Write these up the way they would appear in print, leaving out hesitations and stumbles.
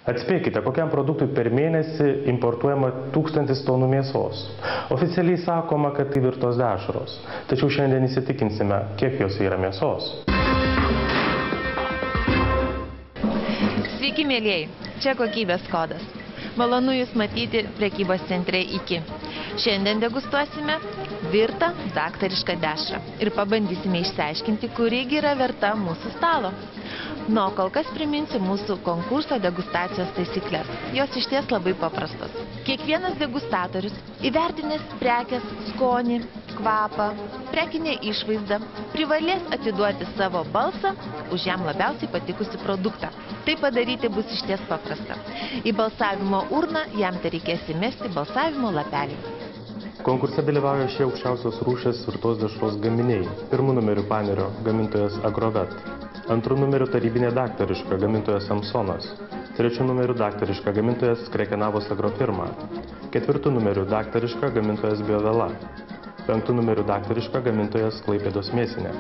Atspėkite, kokiam produktui per mėnesį importuojama 1000 tonų mėsos. Oficialiai sakoma, kad tai virtos dešros. Tačiau šiandien įsitikinsime, kiek jos yra mėsos. Sveiki, mėlieji, čia kokybės kodas. Malonu Jūs matyti prekybos centre IKI. Šiandien degustuosime virtą daktarišką dešrą ir pabandysime išsiaiškinti, kuri yra verta mūsų stalo. O kol kas priminsiu mūsų konkurso degustacijos taisyklės. Jos išties labai paprastos. Kiekvienas degustatorius įvertinęs prekės skonį, kvapą, prekinę išvaizdą, privalės atiduoti savo balsą už jam labiausiai patikusi produktą. Tai padaryti bus išties paprasta. Į balsavimo urną jam tereikės įmesti balsavimo lapelį. Konkurse dalyvauja šie aukščiausios rūšies virtos dešros gaminiai. Pirmu numeriu panerio gamintojas Agrovet. Antru numeriu tarybinė daktariška gamintojas Samsonas. Trečiu numeriu daktariška gamintojas Krekenavos Agrofirma. Ketvirtu numeriu daktariška gamintojas Biovela. Penktu numeriu daktariška gamintojas Klaipėdos mėsinė.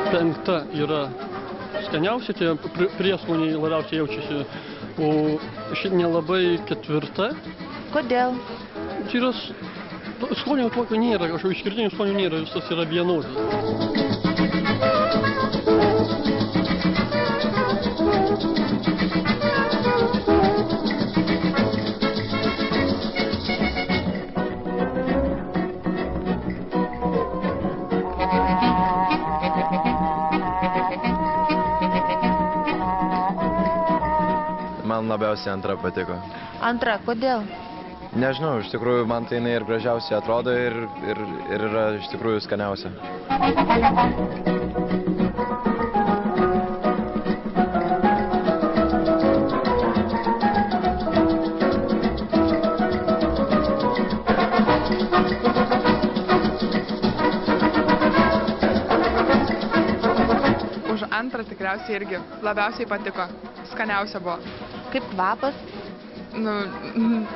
Penkta yra skaniausia, tie prieskoniai labiausiai jaučiasi, o ši nelabai ketvirta. Kodėl? Tai yra, skonio tokio nėra, kažkokio išskirtinių skonių nėra, visas yra vienodai. Man labiausiai antra patiko. Antra, kodėl? Nežinau, iš tikrųjų, man tai jinai ir gražiausiai atrodo ir yra iš tikrųjų skaniausia. Už antrą tikriausiai irgi labiausiai patiko. Skaniausia buvo. Kaip kvapas?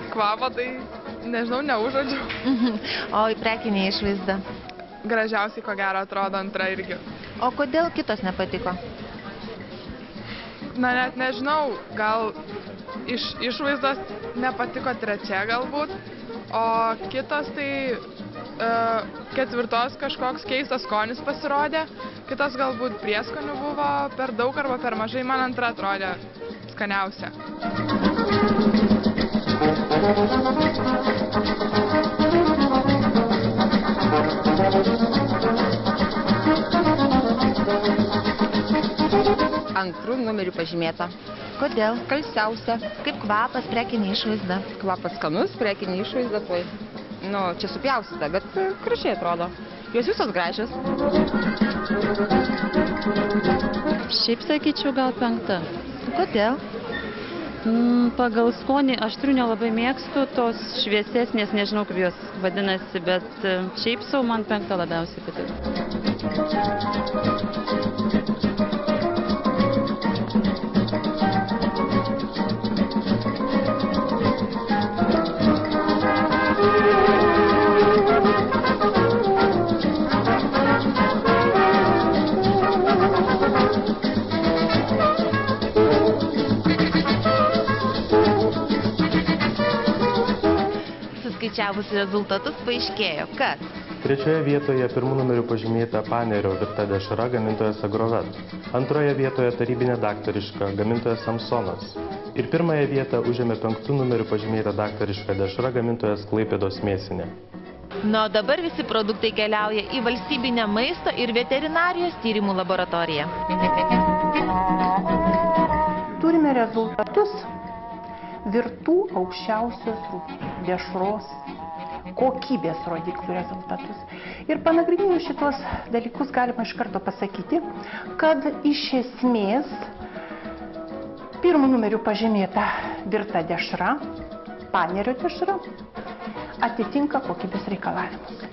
Kvapą tai, nežinau, neužuodžiu. O į prekinę išvaizdą? Gražiausiai, ko gero, atrodo antra irgi. O kodėl kitos nepatiko? Net nežinau, gal iš išvaizdos nepatiko trečia galbūt, o kitos tai ketvirtos kažkoks keistas skonis pasirodė, kitas galbūt prieskonių buvo per daug arba per mažai, man antra atrodė skaniausia. Antrų numerių pažymėta. Kodėl? Skalsiausia. Kaip kvapas, prekinė išvaizda? Kvapas skanus, prekinė išvaizda, tuoj. Čia supjaustyta, bet gražiai atrodo. Jos visos gražios. Šiaip sakyčiau, gal penkta. Kodėl? Pagal skonį aštrių nelabai mėgstu, tos šviesesnės, nežinau kaip jos vadinasi, bet šiaip sau man penkta labiausiai patiko. Skaičiavus rezultatus paaiškėjo, kad Trečioje vietoje pirmu numeriu pažymėta panerio virta dešra gamintojas Agrovet. Antroje vietoje tarybinė daktariška gamintojas Samsonas. Ir pirmąją vietą užėmė penktų numeriu pažymėta daktariška dešra gamintojas Klaipėdos mėsinė. O dabar visi produktai keliauja į valstybinę maisto ir veterinarijos tyrimų laboratoriją. Turime rezultatus virtų aukščiausios dešros kokybės rodiklių rezultatus. Ir panagrinėjus šitos dalykus galima iš karto pasakyti, kad iš esmės pirmu numeriu pažymėta virta dešra, panerio dešra, atitinka kokybės reikalavimus.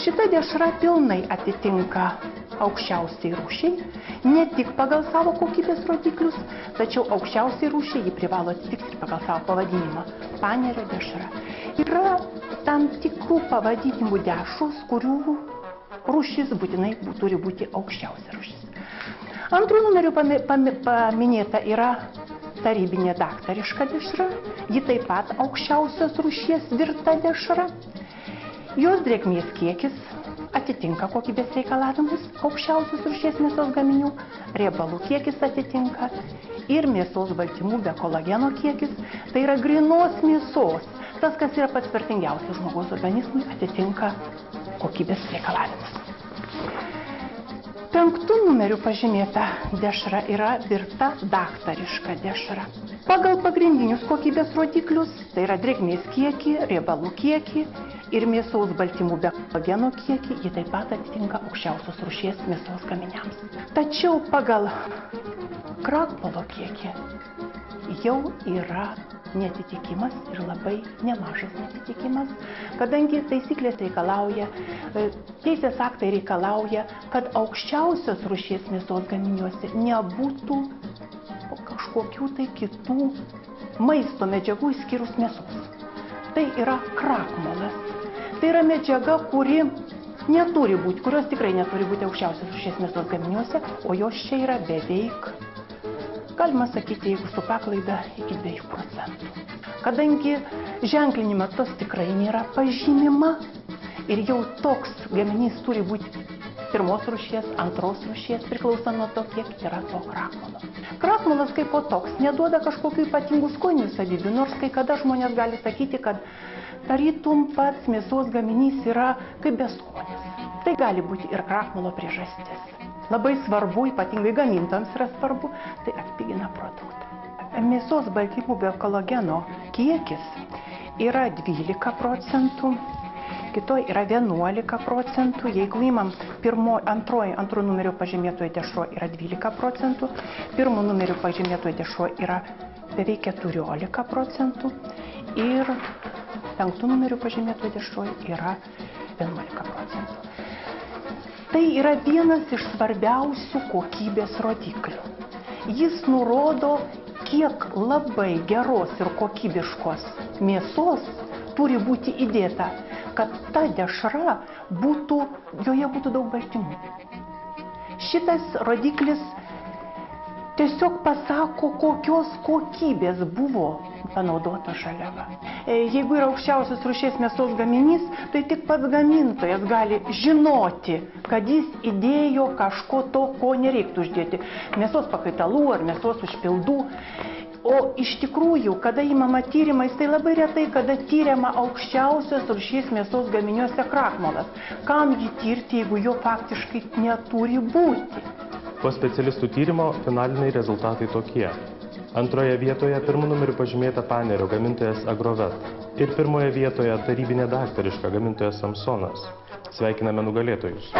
Šita dešra pilnai atitinka aukščiausiai rūšiai ne tik pagal savo kokybės rodiklius, tačiau aukščiausiai rūšiai ji privalo atitikti pagal savo pavadinimą – panerio dešra. Yra tam tikrų pavadinimų dešros, kurių rūšis būtinai turi būti aukščiausia rūšis. Antrų numerių paminėta yra tarybinė daktariška dešra, ji taip pat aukščiausios rūšies virta dešra. Jos drėgmės kiekis atitinka kokybės reikalavimus aukščiausios rūšies mėsos gaminių, riebalų kiekis atitinka ir mėsos baltymų be kolageno kiekis, tai yra grynos mėsos. Tas, kas yra pats vertingiausias žmogaus organizmui, atitinka kokybės reikalavimus. 5 numeriu pažymėta dešra yra virta daktariška dešra. Pagal pagrindinius kokybės rodiklius, tai yra drėgmės kiekį, riebalų kiekį ir mėsos baltymų be kolageno kiekį, ji taip pat atitinka aukščiausios rūšies mėsos gaminiams. Tačiau pagal krakmolo kiekį jau yra netitikimas ir labai nemažas netitikimas, kadangi taisyklės reikalauja, teisės aktai reikalauja, kad aukščiausios rūšies mėsos gaminiuose nebūtų kažkokių tai kitų maisto medžiagų išskyrus mėsos. Tai yra krakmolas. Tai yra medžiaga, kurios tikrai neturi būti aukščiausios rūšies mėsos gaminiuose, o jos čia yra beveik, galima sakyti, jeigu su paklaida, iki 2%. Kadangi ženklinime tos tikrai nėra pažymima ir jau toks gaminys turi būti pirmos rūšies, antros rūšies, priklauso nuo to, kiek yra to krakmolo. Krakmolas kaip po toks neduoda kažkokių ypatingų skoninių savybių, nors kai kada žmonės gali sakyti, kad tarytum pats mėsos gaminys yra kaip beskonis. Tai gali būti ir krakmolo priežastis. Labai svarbu, ypatingai gamintojams yra svarbu, tai atpigina produktą. Mėsos baltymų be kolageno kiekis yra 12%, kitoj yra 11%, jeigu imam antrų numerių pažymėtoje dešroje yra 12%, pirmų numerių pažymėtoje dešroje yra beveik 14% ir 5 numerių pažymėtoje dešroje yra 11%. Tai yra vienas iš svarbiausių kokybės rodiklių. Jis nurodo, kiek labai geros ir kokybiškos mėsos turi būti įdėta, kad ta dešra joje būtų daug baltymų. Šitas rodiklis tiesiog pasako, kokios kokybės buvo panaudota žaliava. Jeigu yra aukščiausios rūšies mėsos gaminys, tai tik pats gamintojas gali žinoti, kad jis įdėjo kažko to, ko nereiktų uždėti. Mėsos pakaitalų ar mėsos užpildų. O iš tikrųjų, kada įmama tyrimais, tai labai retai, kada tyriama aukščiausios rūšies mėsos gaminiuose krakmolas. Kam jį tirti, jeigu jo faktiškai neturi būti? Po specialistų tyrimo finaliniai rezultatai tokie. Antroje vietoje pirmų numerių pažymėta panerio gamintojas Agrovet ir pirmoje vietoje tarybinė daktariška gamintojas Samsonas. Sveikiname nugalėtojus.